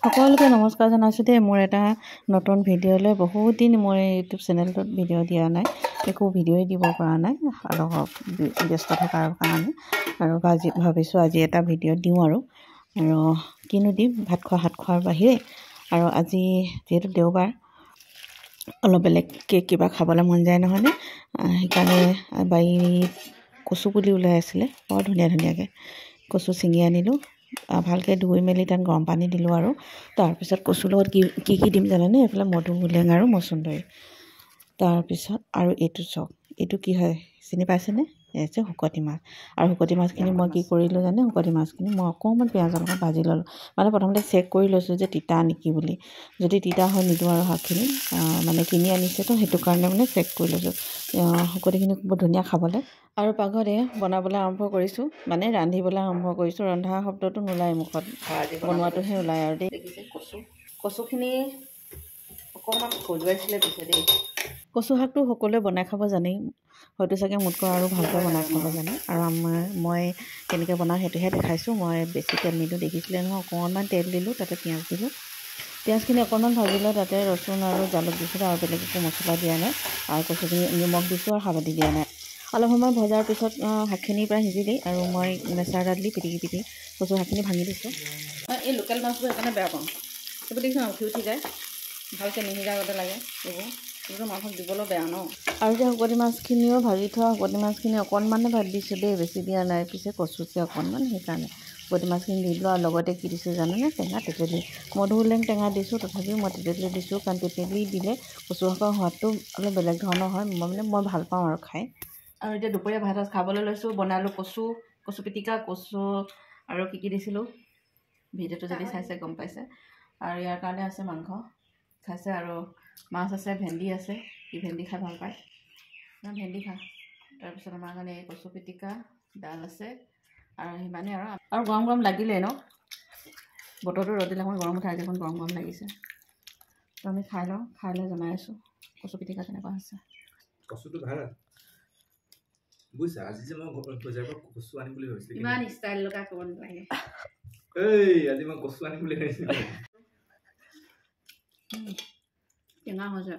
সকলোকে নমস্কাৰ জনাইছোঁ দেই। মোৰ এটা নতুন ভিডিঅ'লৈ বহুত দিন মই ইউটিউব চেনেলটোত ভিডিঅ' দিয়া নাই, একো ভিডিঅ'ই দিব পৰা নাই আৰু ব্যস্ত থকাৰ কাৰণে। আৰু ভাবিছোঁ আজি এটা ভিডিঅ' দিওঁ আৰু কিনো দিম, ভাত খোৱাৰ বাহিৰে। আৰু আজি যিহেতু দেওবাৰ, অলপ বেলেগকৈ কিবা খাবলৈ মন যায় নহয়নে, সেইকাৰণে বাৰীত কচু পুলি ওলাই আছিলে, বৰ ধুনীয়া ধুনীয়াকৈ কচু ছিঙি আনিলোঁ। ভালকৈ ধুই মেলি তাত গৰম পানী দিলোঁ আৰু তাৰপিছত কচুৰ লগত কি দিম জানেনে, এইফালে মধুসোলেং আৰু মচুন্দৰী। তাৰপিছত আৰু এইটো চাওক, এইটো কি হয় চিনি পাইছেনে? এই যে শুকতি মাছ। আৰু শুকতি মাছখিনি মই কি কৰিলোঁ জানে, শুকতি মাছখিনি মই অকণমান পিঁয়াজৰ লগত ভাজি ল'লোঁ। মানে প্ৰথমতে চেক কৰি লৈছোঁ যে তিতা নেকি বুলি, যদি তিতা হয় নিদিওঁ আৰু শাকখিনি, মানে কিনি আনিছেতো সেইটো কাৰণে মানে চেক কৰি লৈছোঁ। শুকতিখিনি বৰ ধুনীয়া খাবলৈ। আৰু পাকঘৰত বনাবলৈ আৰম্ভ কৰিছোঁ, মানে ৰান্ধিবলৈ আৰম্ভ কৰিছোঁ। ৰন্ধা শব্দটো নোলায় মুখত, বনোৱাটোহে ওলায় আৰু দেই। দেখিছে কচুখিনি অকণমান খজুৱাইছিলে পিছে দেই। কচু শাকটো সকলোৱে বনাই খাব জানেই, হয়তো চাগে মোতকৈ আৰু ভালকৈ বনাই খাব জানে। আৰু মই কেনেকৈ বনাওঁ সেইটোহে দেখাইছোঁ। মই বেছি তেল নিদিওঁ, দেখিছিলে নহয়, অকণমান তেল দিলোঁ, তাতে পিঁয়াজ দিলোঁ। পিঁয়াজখিনি অকণমান ভাজি লৈ তাতে ৰচুন আৰু জালুক দিছিলোঁ, আৰু বেলেগ একো মছলা দিয়া নাই। আৰু কচুখিনি নিমখ দিছোঁ আৰু হালধি দিয়া নাই। অলপ সময় ভজাৰ পিছত শাকখিনি প্ৰায় সিজিলেই, আৰু মই মেছাৰ দাল দি পিটিকি কচু শাকখিনি ভাঙি দিছোঁ। এই লোকেল মাছবোৰ সেইকাৰণে বেয়া পাওঁ, এইবোৰ দেখিছোঁ উঠি যায়, ভালকৈ নিসিজা আগতে লাগে এইবোৰ মাংসত দিবলৈ বেয়া ন। আৰু যে শুকতি মাছখিনিও ভাজি থোৱা শুকতি মাছখিনি অকণমানে ভাত দিছোঁ দেই, বেছি দিয়া নাই, পিছে কচু যে অকণমান, সেইকাৰণে শুকতি মাছখিনি দি দিলোঁ। আৰু লগতে কি দিছোঁ জানেনে, টেঙা তেতেলী, মধুসোলেং টেঙা দিছোঁ, তথাপিও মই তেতেলী দিছোঁ, কাৰণ তেতেলী দিলে কচু শাকৰ সোৱাদটো অলপ বেলেগ ধৰণৰ হয়, মই ভাল পাওঁ আৰু খাই। আৰু এতিয়া দুপৰীয়া ভাত খাবলৈ লৈছোঁ। বনালোঁ কচু পিটিকা, কচু আৰু কি দিছিলোঁ, ভিডিঅ'টো যদি চাইছে গম পাইছে। আৰু ইয়াৰ কাৰণে আছে মাংস খাইছে, আৰু মাছ আছে, ভেন্দি আছে, ভেন্দি খাই ভাল পায়, ভেন্দি খা। তাৰপিছত আমাৰ কাৰণে এই কচু পিটিকা, দাল আছে, আৰু সিমানেই। আৰু গৰম লাগিলেই ন, বতৰটো ৰ'দ দিলে অকণ গৰম উঠে, আজি অকণ গৰম লাগিছে। তো আমি খাই লওঁ, খাই লৈ জনাই আছোঁ কচু পিটিকা কেনেকুৱা হৈছে। কচুটো ভাল বুজিছা, আজি যে মই বজাৰৰ পৰা কচু আনিম বুলি ভাবিছিলোঁ, ইমান ষ্টাইল লগা ক'ব নালাগে। আজি মই কচু আনিম বুলি ভাবিছিলোঁ। টেঙা হৈছে,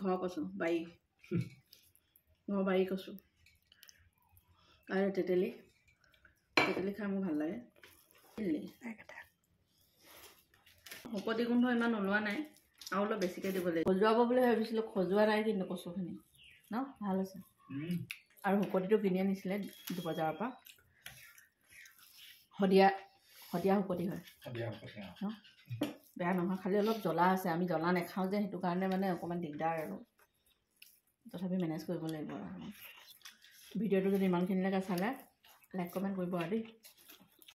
ঘৰৰ কচু, ঘৰৰ বাৰী কচু। আৰু তেতেলী খাই মোৰ ভাল লাগে। শুকতি গোন্ধ ইমান ওলোৱা নাই, আৰু অলপ বেছিকৈ দিব লাগিব। খজুৱাব বুলি ভাবিছিলোঁ, খজুৱা নাই কিন্তু কচুখিনি ন, ভাল হৈছে। আৰু শুকতিটো কিনি আনিছিলে বজাৰৰ পৰা, শদিয়া শুকতি হয় ন, বেয়া নহয়, খালি অলপ জ্বলা আছে। আমি জ্বলা নাখাওঁ যে, সেইটো কাৰণে মানে অকণমান দিগদাৰ, আৰু তথাপি মেনেজ কৰিব লাগিব। আৰু ভিডিঅ'টো যদি ইমানখিনিলৈকে চালে লাইক কমেণ্ট কৰিব আৰু দেই।